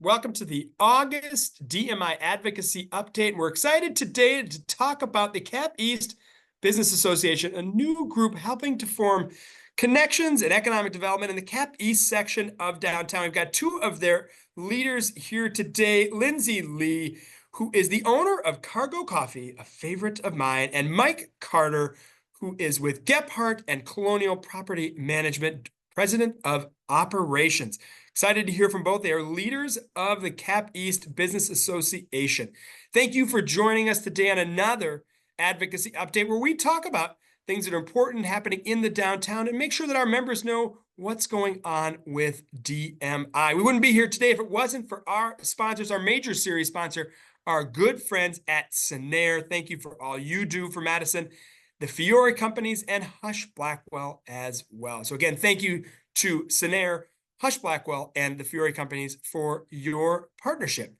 Welcome to the August DMI Advocacy Update. We're excited today to talk about the Cap East Business Association, a new group helping to form connections and economic development in the Cap East section of downtown. We've got two of their leaders here today, Lindsey Lee, who is the owner of Cargo Coffee, a favorite of mine, and Mike Carter, who is with Gephardt and Colonial Property Management, President of Operations. Excited to hear from both. They are leaders of the Cap East Business Association. Thank you for joining us today on another advocacy update where we talk about things that are important happening in the downtown and make sure that our members know what's going on with DMI. We wouldn't be here today if it wasn't for our sponsors, our major series sponsor, our good friends at Sinair. Thank you for all you do for Madison, the Fiore companies, and Hush Blackwell as well. So again, thank you to Sinair, Hush Blackwell, and the Fiore companies for your partnership.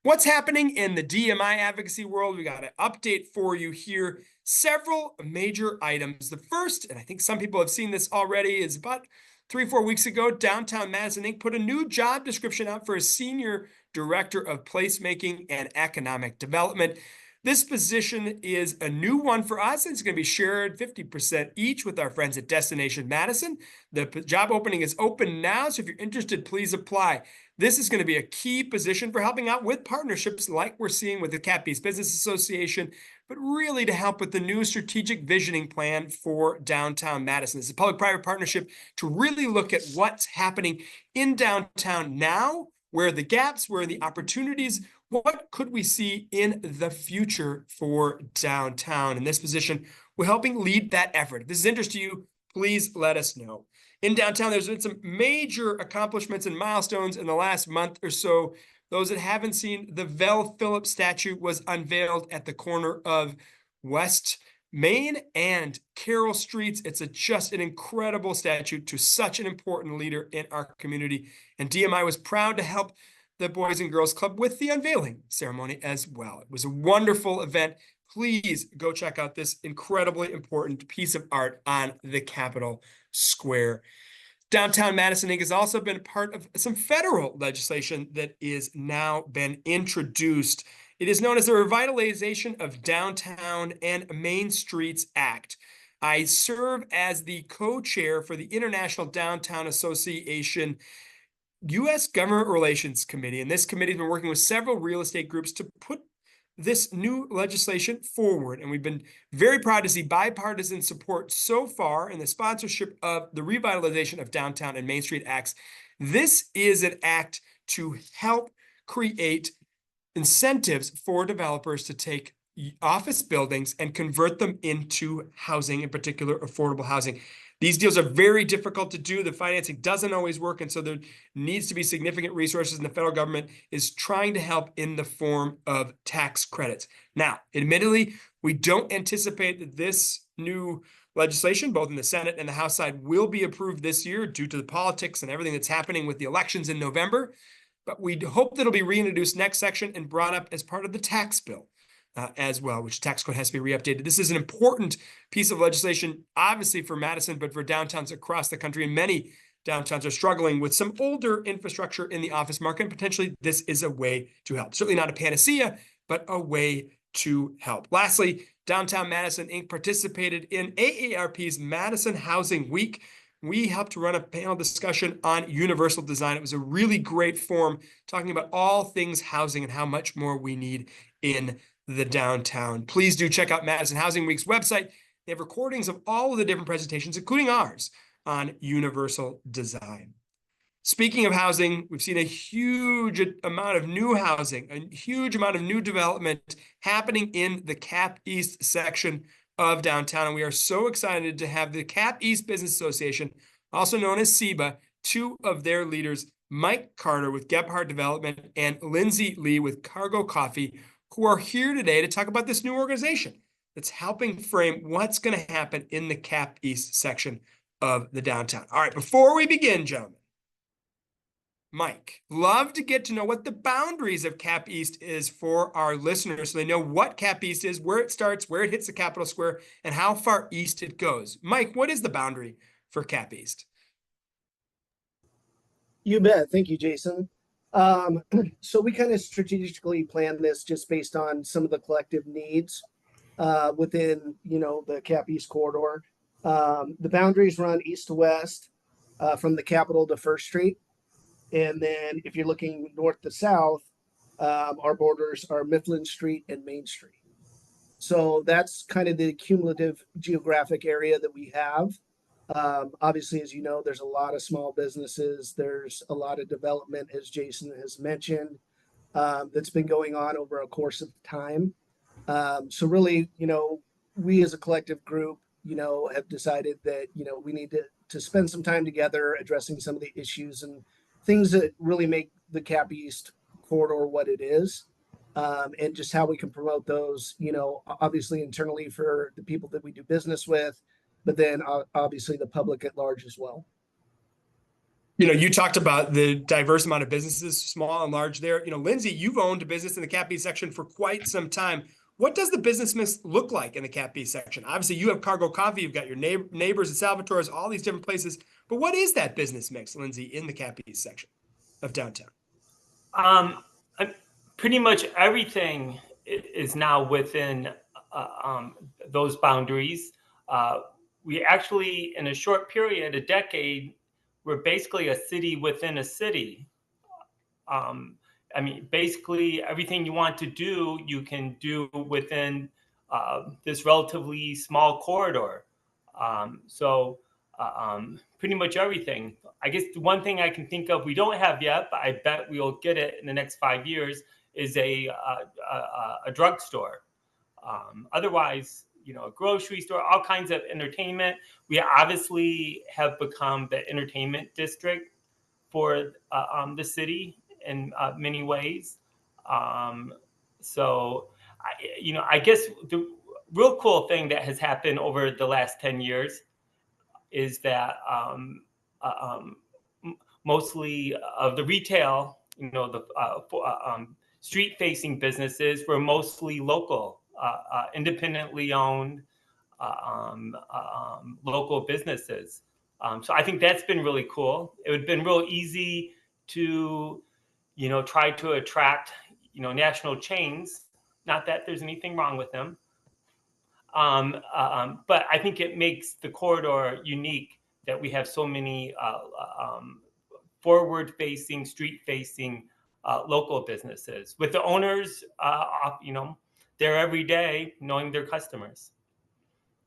What's happening in the DMI advocacy world? We got an update for you here. Several major items. The first, and I think some people have seen this already, is about 3-4 weeks ago, Downtown Madison Inc. put a new job description out for a senior director of placemaking and economic development. This position is a new one for us. It's going to be shared 50% each with our friends at Destination Madison. The job opening is open now, so if you're interested, please apply. This is going to be a key position for helping out with partnerships like we're seeing with the Cap East Business Association, but really to help with the new strategic visioning plan for downtown Madison. It's a public-private partnership to really look at what's happening in downtown now, where are the gaps, where are the opportunities, what could we see in the future for downtown? In this position, we're helping lead that effort. If this is interest to you, please let us know. In downtown, there's been some major accomplishments and milestones in the last month or so. Those that haven't seen, the Vel Phillips statue was unveiled at the corner of West Main and Carroll Streets. It's just an incredible statue to such an important leader in our community. And DMI was proud to help the Boys and Girls Club with the unveiling ceremony as well. It was a wonderful event. Please go check out this incredibly important piece of art on the Capitol Square. Downtown Madison Inc. has also been part of some federal legislation that is now been introduced. It is known as the Revitalization of Downtown and Main Streets Act. I serve as the co-chair for the International Downtown Association U.S. Government Relations Committee, and this committee has been working with several real estate groups to put this new legislation forward, and we've been very proud to see bipartisan support so far in the sponsorship of the Revitalization of Downtown and Main Street Acts. This is an act to help create incentives for developers to take office buildings and convert them into housing, in particular affordable housing. These deals are very difficult to do. The financing doesn't always work, and so there needs to be significant resources, and the federal government is trying to help in the form of tax credits. Now, admittedly, we don't anticipate that this new legislation, both in the Senate and the House side, will be approved this year due to the politics and everything that's happening with the elections in November, but we hope that it'll be reintroduced next section and brought up as part of the tax bill. As well, which tax code has to be re-updated. This is an important piece of legislation, obviously for Madison, but for downtowns across the country. And many downtowns are struggling with some older infrastructure in the office market. And potentially, this is a way to help. Certainly not a panacea, but a way to help. Lastly, Downtown Madison Inc. participated in AARP's Madison Housing Week. We helped run a panel discussion on universal design. It was a really great forum talking about all things housing and how much more we need in the downtown. Please do check out Madison Housing Week's website. They have recordings of all of the different presentations, including ours, on universal design. Speaking of housing, we've seen a huge amount of new housing, a huge amount of new development happening in the Cap East section of downtown. And we are so excited to have the Cap East Business Association, also known as CEBA, two of their leaders, Mike Carter with Gephardt Development and Lindsey Lee with Cargo Coffee, who are here today to talk about this new organization that's helping frame what's going to happen in the Cap East section of the downtown. All right, before we begin, gentlemen, Mike, love to get to know what the boundaries of Cap East is for our listeners so they know what Cap East is, where it starts, where it hits the Capitol Square, and how far east it goes. Mike, what is the boundary for Cap East? You bet. Thank you, Jason. Um, so we kind of strategically plan this just based on some of the collective needs within, the Cap East corridor. The boundaries run east to west from the Capitol to First Street. And then if you're looking north to south, our borders are Mifflin Street and Main Street. So that's kind of the cumulative geographic area that we have. Obviously, as you know, there's a lot of small businesses. There's a lot of development, as Jason has mentioned, that's been going on over a course of time. So really, we as a collective group, have decided that, we need to spend some time together addressing some of the issues and things that really make the Cap East corridor what it is. And just how we can promote those, obviously internally for the people that we do business with, but then obviously the public at large as well. You talked about the diverse amount of businesses, small and large there. Lindsey, you've owned a business in the Cap East section for quite some time. What does the business mix look like in the Cap East section? Obviously, you have Cargo Coffee, you've got your neighbors at Salvatore's, all these different places. But what is that business mix, Lindsey, in the Cap East section of downtown? Pretty much everything is now within those boundaries. We actually, in a short period, a decade, we're basically a city within a city. Basically everything you want to do, you can do within this relatively small corridor. Pretty much everything. I guess the one thing I can think of we don't have yet, but I bet we'll get it in the next 5 years, is a drugstore. Otherwise, a grocery store, all kinds of entertainment. We obviously have become the entertainment district for the city in many ways. I guess the real cool thing that has happened over the last 10 years is that mostly of the retail, the street-facing businesses were mostly local, independently owned, local businesses. So I think that's been really cool. It would have been real easy to, try to attract, national chains. Not that there's anything wrong with them. But I think it makes the corridor unique that we have so many forward-facing, street-facing local businesses with the owners, there every day knowing their customers.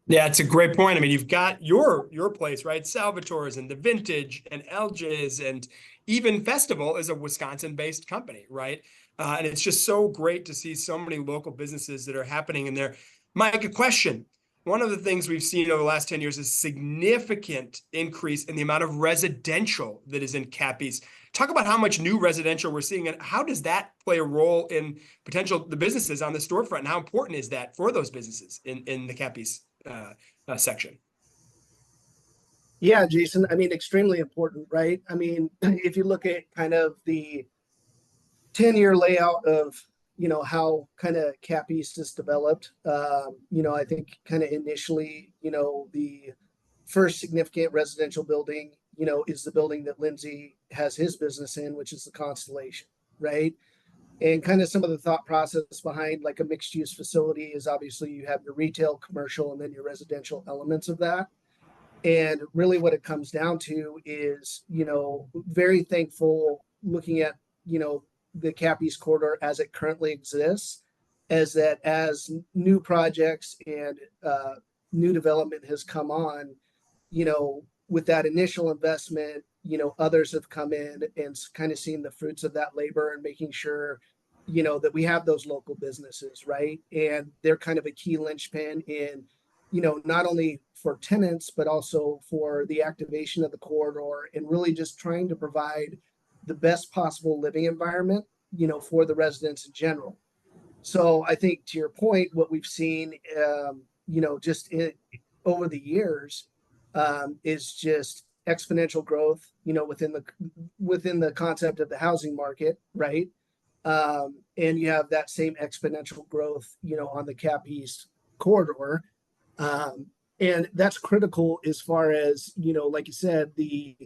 Yeah, it's a great point. I mean, you've got your place, right? Salvatore's and the Vintage and Elge's and even Festival is a Wisconsin-based company, right? And it's just so great to see so many local businesses that are happening in there. Mike, a question. One of the things we've seen over the last 10 years is significant increase in the amount of residential that is in Cap East. Talk about how much new residential we're seeing and how does that play a role in the businesses on the storefront and how important is that for those businesses in the Cap East section? Yeah, Jason, extremely important, right? If you look at kind of the 10-year layout of, how kind of Cap East is developed, I think kind of initially, the first significant residential building, is the building that Lindsey has his business in, which is the Constellation, right? And kind of some of the thought process behind like a mixed use facility is obviously you have your retail, commercial, and then your residential elements of that. And really what it comes down to is, very thankful looking at, the Cap East corridor as it currently exists, as new projects and new development has come on, with that initial investment, others have come in and kind of seen the fruits of that labor and making sure, that we have those local businesses, right? And they're kind of a key linchpin in, not only for tenants, but also for the activation of the corridor and really just trying to provide the best possible living environment, for the residents in general. So I think to your point, what we've seen, over the years, is just exponential growth, within the concept of the housing market, right? And you have that same exponential growth, on the Cap East corridor. And that's critical as far as, like you said, the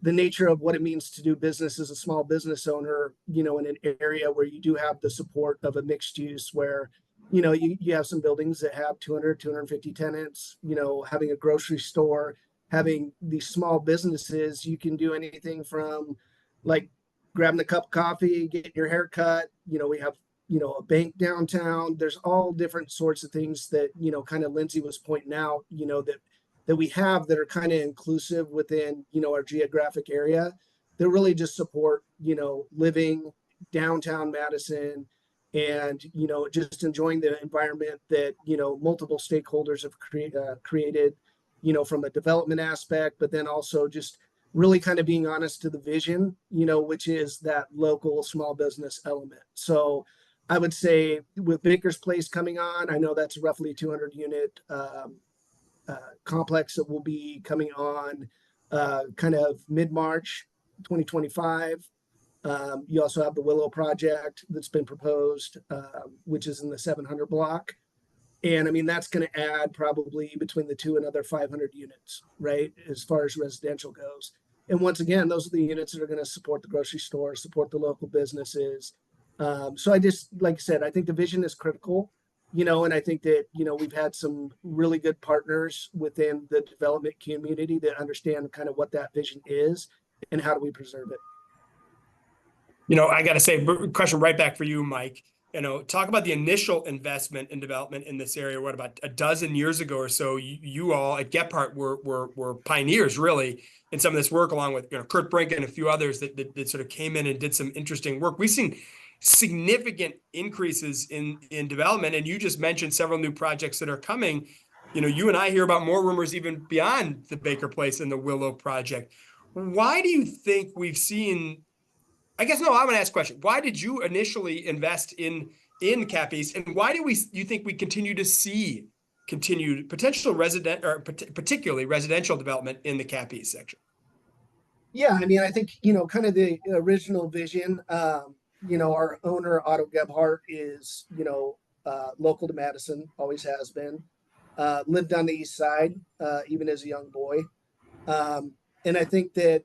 the nature of what it means to do business as a small business owner, in an area where you do have the support of a mixed use where, you have some buildings that have 200, 250 tenants, having a grocery store, having these small businesses, you can do anything from like grabbing a cup of coffee, getting your hair cut. We have, a bank downtown. There's all different sorts of things that, kind of Lindsey was pointing out, that we have that are kind of inclusive within, our geographic area that really just support, living downtown Madison and, just enjoying the environment that, multiple stakeholders have created, from a development aspect, but then also just really kind of being honest to the vision, which is that local small business element. So I would say with Baker's Place coming on, I know that's roughly 200 unit complex that will be coming on kind of mid-March 2025. You also have the Willow project that's been proposed, which is in the 700 block. And I mean, that's going to add probably between the two another 500 units, right? As far as residential goes. And once again, those are the units that are going to support the grocery store, support the local businesses. So I just, like I said, I think the vision is critical, and I think that, we've had some really good partners within the development community that understand kind of what that vision is and how do we preserve it. I got to say, question right back for you, Mike. Talk about the initial investment in development in this area. What about a dozen years ago or so? You all at Gephardt were pioneers, really, in some of this work, along with Kurt Brink and a few others that sort of came in and did some interesting work. We've seen significant increases in development, and you just mentioned several new projects that are coming. You and I hear about more rumors even beyond the Baker Place and the Willow project. Why do you think we've seen? I guess no. I'm going to ask a question. Why did you initially invest in Cap East, and why do you think we continue to see continued potential particularly residential development in the Cap East section? Yeah, I mean, I think kind of the original vision. Our owner Otto Gebhardt is local to Madison, always has been. Lived on the east side even as a young boy, and I think that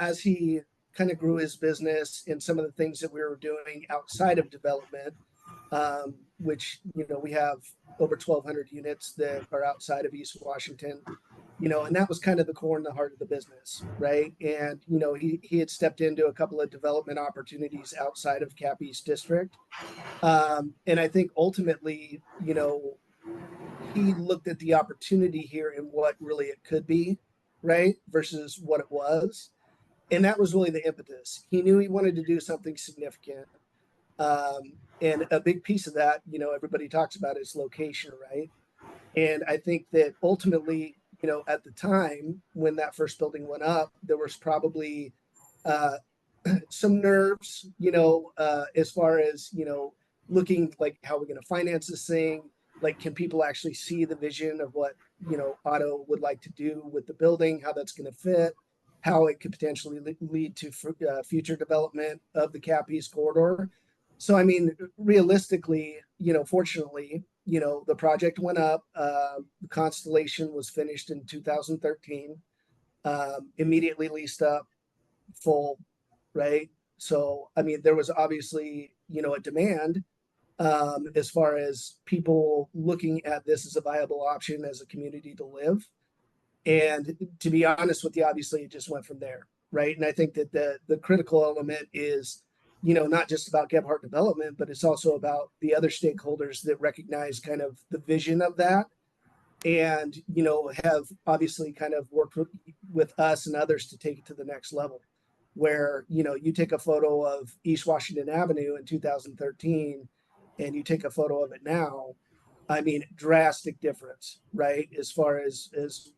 as he kind of grew his business and some of the things that we were doing outside of development, which we have over 1,200 units that are outside of East Washington, and that was kind of the core and the heart of the business, right? And he had stepped into a couple of development opportunities outside of Cap East District, and I think ultimately, he looked at the opportunity here and what really it could be, right, versus what it was. And that was really the impetus. He knew he wanted to do something significant. And a big piece of that, everybody talks about is location, right? And I think that ultimately, at the time when that first building went up, there was probably some nerves, as far as, looking like how we're going to finance this thing. Like, can people actually see the vision of what, Otto would like to do with the building, how that's going to fit, how it could potentially lead to future development of the Cap East corridor. So, I mean, realistically, fortunately, the project went up. The Constellation was finished in 2013, immediately leased up, full, right? So, I mean, there was obviously, a demand as far as people looking at this as a viable option as a community to live. And to be honest with you, obviously it just went from there, right? And I think that the critical element is, not just about Gephardt development, but it's also about the other stakeholders that recognize kind of the vision of that and, have obviously kind of worked with us and others to take it to the next level. Where, you take a photo of East Washington Avenue in 2013 and you take a photo of it now, I mean, drastic difference, right? As far as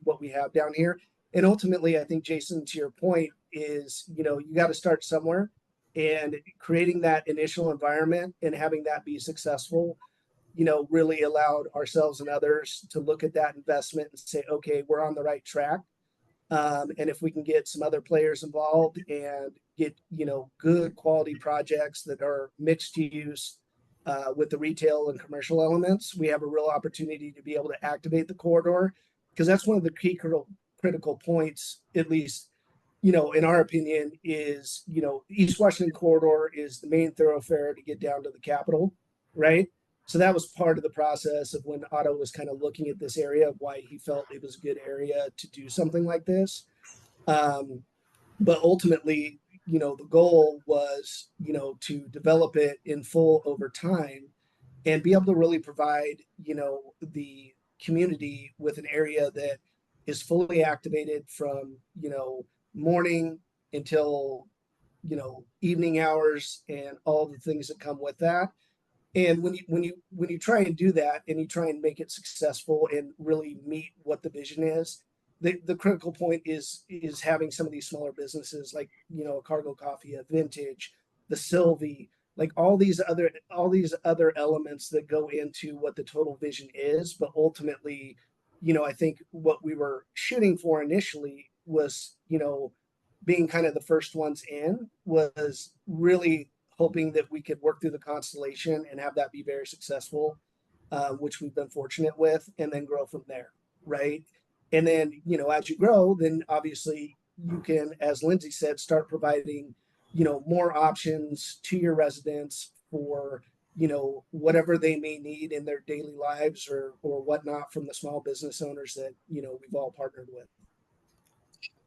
what we have down here. And ultimately, I think, Jason, to your point is, you got to start somewhere, and creating that initial environment and having that be successful, really allowed ourselves and others to look at that investment and say, okay, we're on the right track. And if we can get some other players involved and get, good quality projects that are mixed use, with the retail and commercial elements, we have a real opportunity to be able to activate the corridor, because that's one of the key critical points, at least in our opinion, is, East Washington corridor is the main thoroughfare to get down to the Capitol, right? So that was part of the process of when Otto was kind of looking at this area of why he felt it was a good area to do something like this. But ultimately, the goal was, to develop it in full over time and be able to really provide, the community with an area that is fully activated from, morning until, evening hours and all the things that come with that. And when you try and do that and you try and make it successful and really meet what the vision is, the critical point is having some of these smaller businesses like, a Cargo Coffee, a Vintage, the Sylvie, like all these other elements that go into what the total vision is. But ultimately, I think what we were shooting for initially was, being kind of the first ones in, was really hoping that we could work through the constellation and have that be very successful, which we've been fortunate with, and then grow from there, right? And then, as you grow, then obviously you can, as Lindsey said, start providing, more options to your residents for, whatever they may need in their daily lives or whatnot, from the small business owners that, we've all partnered with.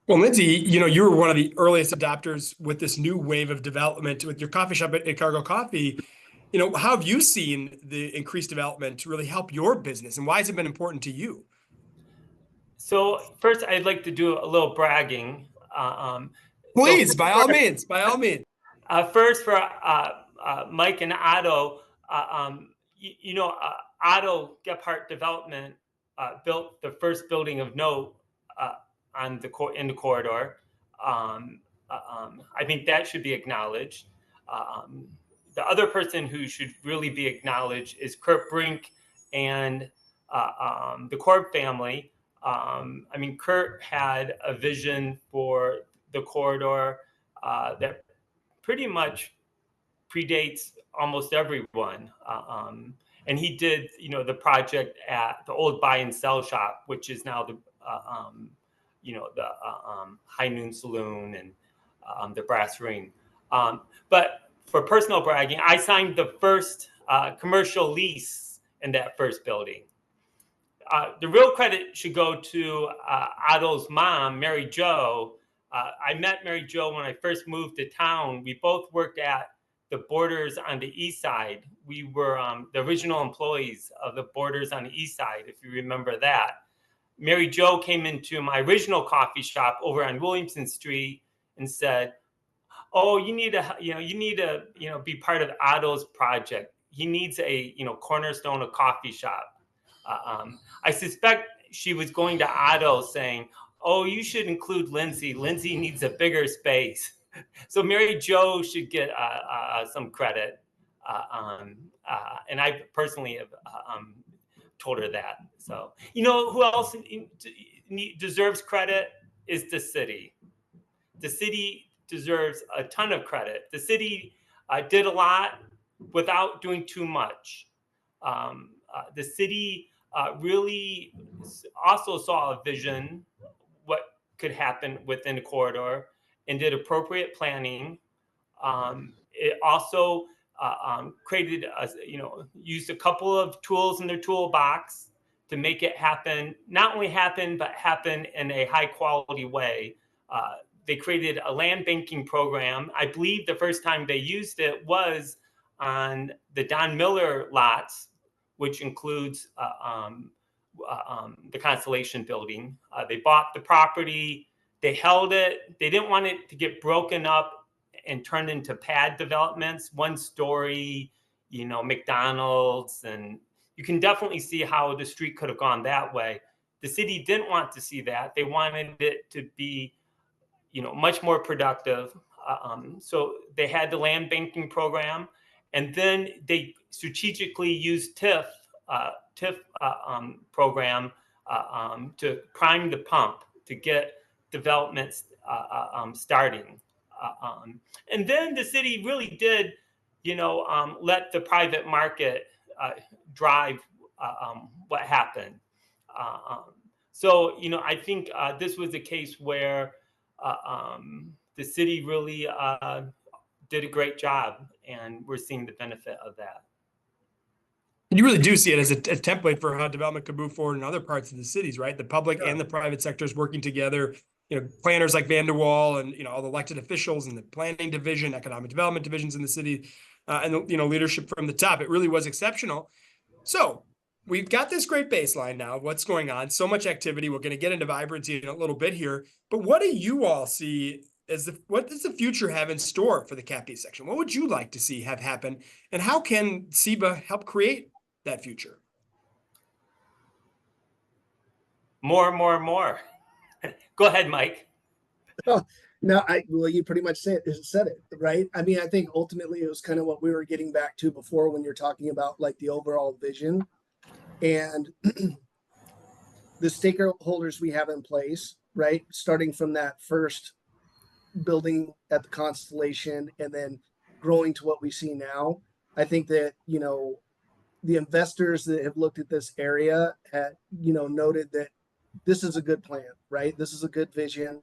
Well, Lindsey, you were one of the earliest adopters with this new wave of development with your coffee shop at Cargo Coffee. How have you seen the increased development to really help your business, and why has it been important to you? So first, I'd like to do a little bragging. Please, by all means, by all means. First, for Mike and Otto, Otto Gephardt Development built the first building of note in the corridor. I think that should be acknowledged. The other person who should really be acknowledged is Kurt Brink and the Korb family. Kurt had a vision for the corridor that pretty much predates almost everyone. And he did, the project at the old buy and sell shop, which is now the High Noon Saloon and the Brass Ring. But for personal bragging, I signed the first commercial lease in that first building. The real credit should go to Otto's mom, Mary Jo. I met Mary Jo when I first moved to town. We both worked at the Borders on the East Side. We were the original employees of the Borders on the East Side, if you remember that. Mary Jo came into my original coffee shop over on Williamson Street and said, "Oh, you need to be part of Otto's project. He needs a cornerstone of coffee shop." I suspect she was going to Otto saying, "Oh, you should include Lindsey. Lindsey needs a bigger space." So Mary Jo should get some credit, and I personally have told her that. So who else deserves credit is the city. The city deserves a ton of credit. The city did a lot without doing too much. The city really also saw a vision, what could happen within the corridor, and did appropriate planning. It also created, used a couple of tools in their toolbox to make it happen, not only happen, but happen in a high quality way. They created a land banking program. I believe the first time they used it was on the Don Miller lots, which includes the Constellation building. They bought the property, they held it. They didn't want it to get broken up and turned into pad developments, one story, McDonald's. And you can definitely see how the street could have gone that way. The city didn't want to see that. They wanted it to be, much more productive. So they had the land banking program, and then they strategically used TIF program to prime the pump to get developments starting. And then the city really did, let the private market drive what happened. So, I think this was a case where the city really did a great job, and we're seeing the benefit of that. And you really do see it as a template for how development could move forward in other parts of the cities, right? The public and the private sectors working together. Planners like Van der Waal and all the elected officials and the planning division, economic development divisions in the city, and leadership from the top. It really was exceptional. So we've got this great baseline now of what's going on. So much activity. We're going to get into vibrancy in a little bit here. But what do you all see as what does the future have in store for the Cap East section? What would you like to see have happen, and how can CEBA help create that future? More. Go ahead, Mike. Oh, no, well, you pretty much said it, right? I mean, I think ultimately it was kind of what we were getting back to before when you're talking about like the overall vision and the stakeholders we have in place, right? Starting from that first building at the Constellation and then growing to what we see now. I think that, the investors that have looked at this area had, noted that this is a good plan, right? This is a good vision.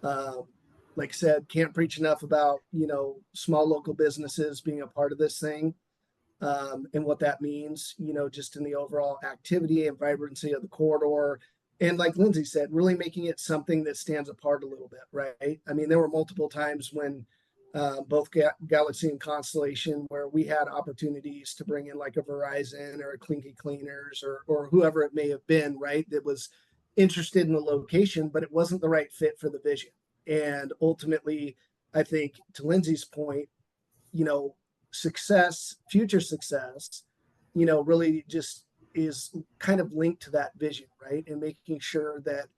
Like I said, can't preach enough about, small local businesses being a part of this thing, and what that means, just in the overall activity and vibrancy of the corridor. And like Lindsey said, really making it something that stands apart a little bit, right? I mean, there were multiple times when both Galaxy and Constellation where we had opportunities to bring in like a Verizon or a Clinky Cleaners or whoever it may have been, right? That was interested in the location, but it wasn't the right fit for the vision. And ultimately, I think to Lindsey's point, future success, really just is kind of linked to that vision, right? And making sure that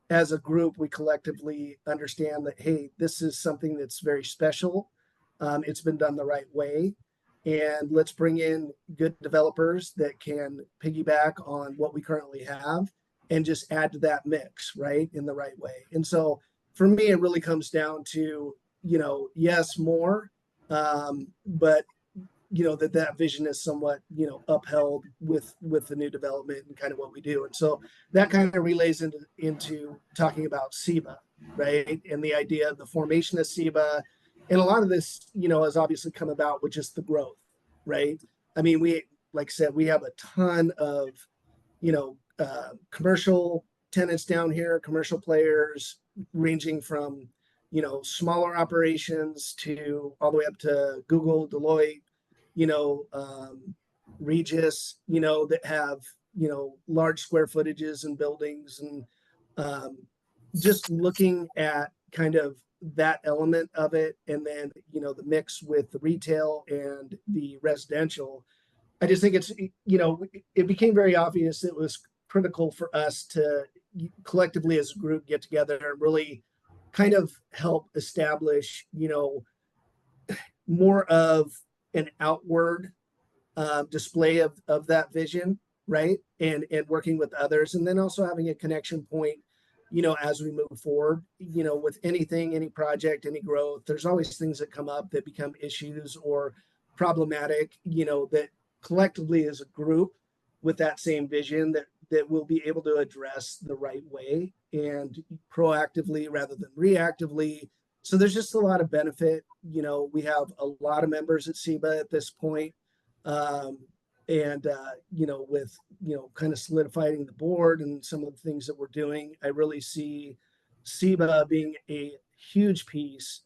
as a group, we collectively understand that, hey, this is something that's very special. It's been done the right way. And let's bring in good developers that can piggyback on what we currently have and just add to that mix, right, in the right way. And so for me, it really comes down to, yes, more, but that vision is somewhat, upheld with the new development and kind of what we do. And so that kind of relays into talking about CEBA, right? And the idea of the formation of CEBA. And a lot of this, has obviously come about with just the growth, right? I mean, like I said, we have a ton of, commercial tenants down here, commercial players ranging from, smaller operations to all the way up to Google, Deloitte, Regis, that have, large square footages and buildings, and just looking at kind of that element of it. And then, the mix with the retail and the residential, I just think it's, it became very obvious it was critical for us to collectively as a group get together and really kind of help establish, more of an outward display of that vision, right? And working with others, and then also having a connection point, as we move forward, with anything, any project, any growth. There's always things that come up that become issues or problematic, that collectively as a group with that same vision that we'll be able to address the right way and proactively rather than reactively. So there's just a lot of benefit. We have a lot of members at CEBA at this point. With, kind of solidifying the board and some of the things that we're doing, I really see CEBA being a huge piece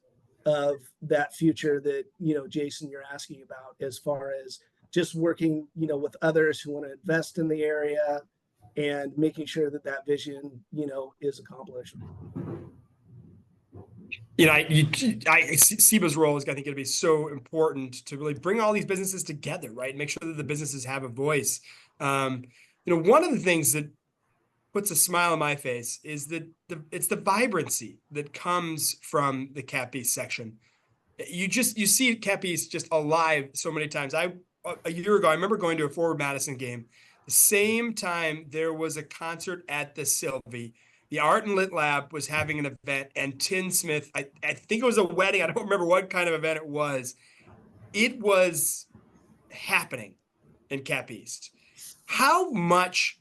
of that future that, Jason, you're asking about, as far as just working, with others who want to invest in the area and making sure that vision, is accomplished. CEBA's role is, I think, going to be so important to really bring all these businesses together, right? Make sure that the businesses have a voice. One of the things that puts a smile on my face is that it's the vibrancy that comes from the Cap East section. You see Cap East just alive so many times. A year ago, I remember going to a Forward Madison game. The same time there was a concert at the Sylvie. The Art and Lit Lab was having an event, and Tin Smith, I think it was a wedding. I don't remember what kind of event it was. It was happening in Cap East. How much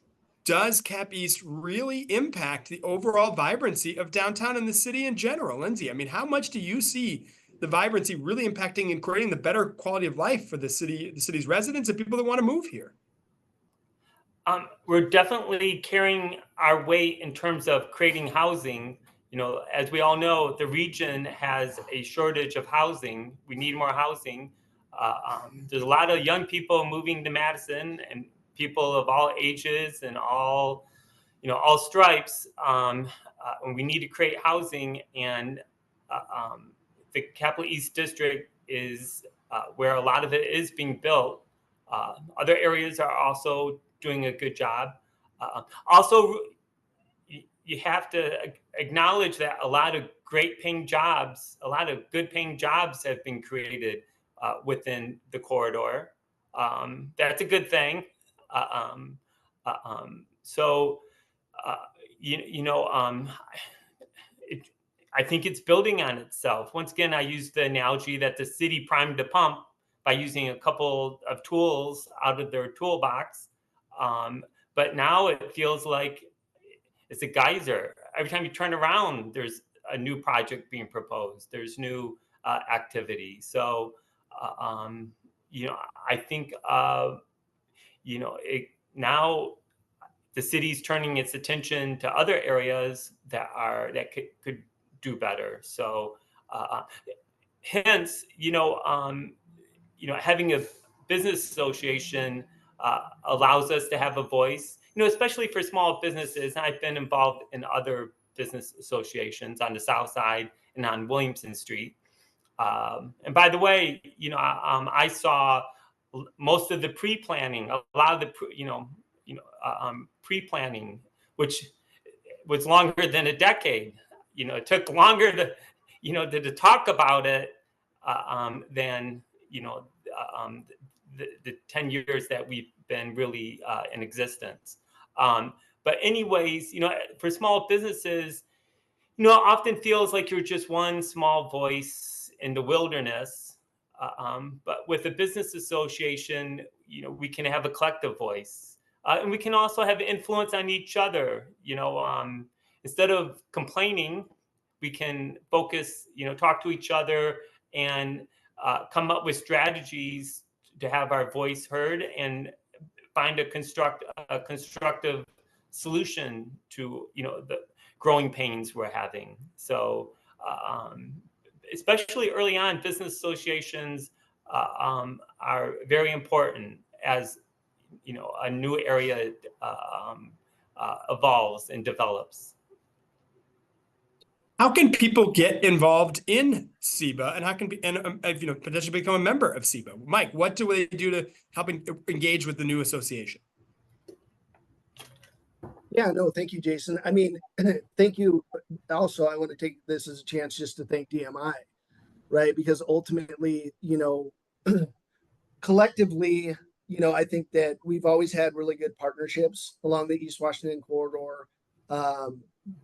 does Cap East really impact the overall vibrancy of downtown and the city in general? Lindsey, I mean, how much do you see the vibrancy really impacting and creating the better quality of life for the city's residents and people that want to move here? We're definitely carrying our weight in terms of creating housing. As we all know, the region has a shortage of housing. We need more housing. There's a lot of young people moving to Madison, and people of all ages and all stripes. And we need to create housing, and the Capital East District is where a lot of it is being built. Other areas are also doing a good job. Also, you have to acknowledge that a lot of good paying jobs have been created within the corridor. That's a good thing. I think it's building on itself. Once again, I use the analogy that the city primed the pump by using a couple of tools out of their toolbox. But now it feels like it's a geyser. Every time you turn around, there's a new project being proposed. There's new activity. So, I think, now the city's turning its attention to other areas that could do better. So, hence, having a business association allows us to have a voice, especially for small businesses. I've been involved in other business associations on the South Side and on Williamson Street. And by the way, I saw most of the pre-planning, a lot of the pre-planning, which was longer than a decade. It took longer to talk about it than the 10 years that we've been really in existence. But anyways, for small businesses, often feels like you're just one small voice in the wilderness. But with a business association, we can have a collective voice. And we can also have influence on each other. Instead of complaining, we can focus, talk to each other and come up with strategies to have our voice heard and find a constructive solution to the growing pains we're having. So especially early on, business associations are very important as a new area evolves and develops. How can people get involved in CEBA, and how can potentially become a member of CEBA? Mike, what do they do to help engage with the new association? Yeah, no, thank you, Jason. I mean, thank you. Also, I want to take this as a chance just to thank DMI, right? Because ultimately, collectively, I think that we've always had really good partnerships along the East Washington corridor.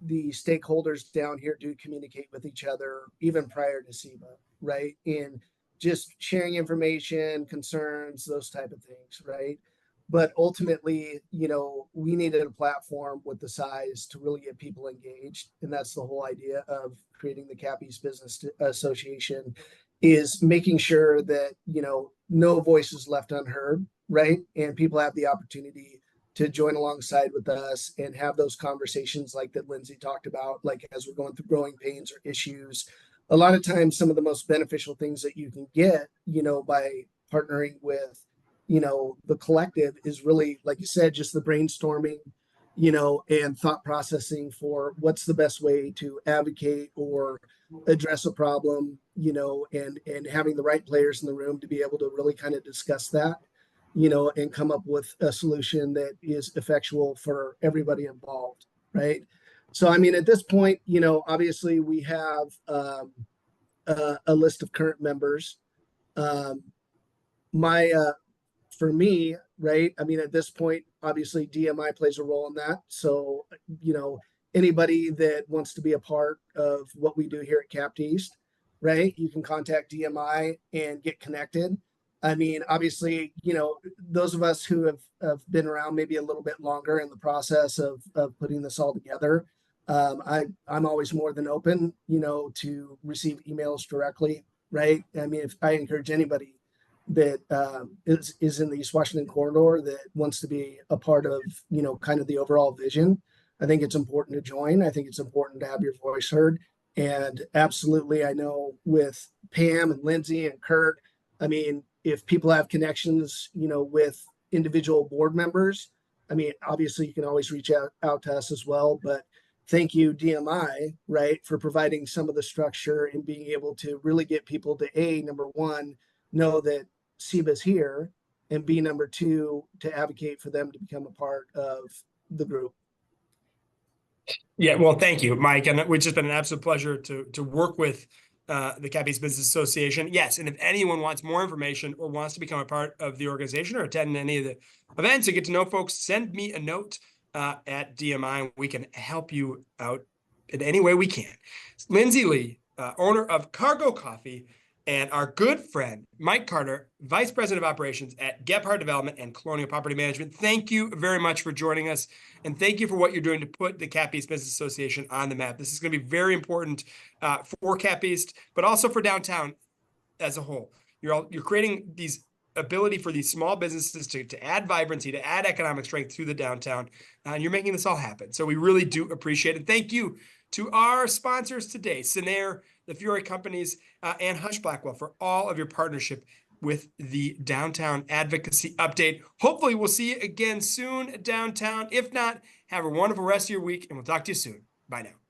The stakeholders down here do communicate with each other even prior to CEBA, right? In just sharing information, concerns, those type of things, right? But ultimately, we needed a platform with the size to really get people engaged. And that's the whole idea of creating the Cap East Business Association, is making sure that, no voice is left unheard, right? And people have the opportunity to join alongside with us and have those conversations like that Lindsey talked about, like as we're going through growing pains or issues. A lot of times, some of the most beneficial things that you can get, by partnering with, the collective is really, like you said, just the brainstorming, and thought processing for what's the best way to advocate or address a problem, and having the right players in the room to be able to really kind of discuss that, and come up with a solution that is effectual for everybody involved, right? So, I mean, at this point, obviously we have a list of current members. For me, right, I mean, at this point, obviously DMI plays a role in that. So, anybody that wants to be a part of what we do here at Cap East, right, you can contact DMI and get connected. I mean, obviously, those of us who have been around maybe a little bit longer in the process of putting this all together, I'm always more than open, to receive emails directly, right? I mean, if I encourage anybody that is in the East Washington corridor that wants to be a part of, kind of the overall vision, I think it's important to join. I think it's important to have your voice heard. And absolutely, I know with Pam and Lindsey and Kurt, I mean, if people have connections, with individual board members, I mean, obviously you can always reach out to us as well. But thank you, DMI, right, for providing some of the structure and being able to really get people to number one, know that CEBA's here, and B, number two, to advocate for them to become a part of the group. Yeah, well, thank you, Mike. And it's just been an absolute pleasure to work with the CAP East Business Association. Yes, and if anyone wants more information or wants to become a part of the organization or attend any of the events and get to know folks, send me a note at DMI, and we can help you out in any way we can. Lindsey Lee, owner of Cargo Coffee, and our good friend, Mike Carter, Vice President of Operations at Gephardt Development and Colonial Property Management. Thank you very much for joining us. And thank you for what you're doing to put the CAP East Business Association on the map. This is going to be very important for CAP East, but also for downtown as a whole. You're creating these ability for these small businesses to add vibrancy, to add economic strength to the downtown. And you're making this all happen. So we really do appreciate it. Thank you to our sponsors today, Sinair, the Fiore Companies, and Hush Blackwell for all of your partnership with the Downtown Advocacy Update. Hopefully we'll see you again soon downtown. If not, have a wonderful rest of your week, and we'll talk to you soon. Bye now.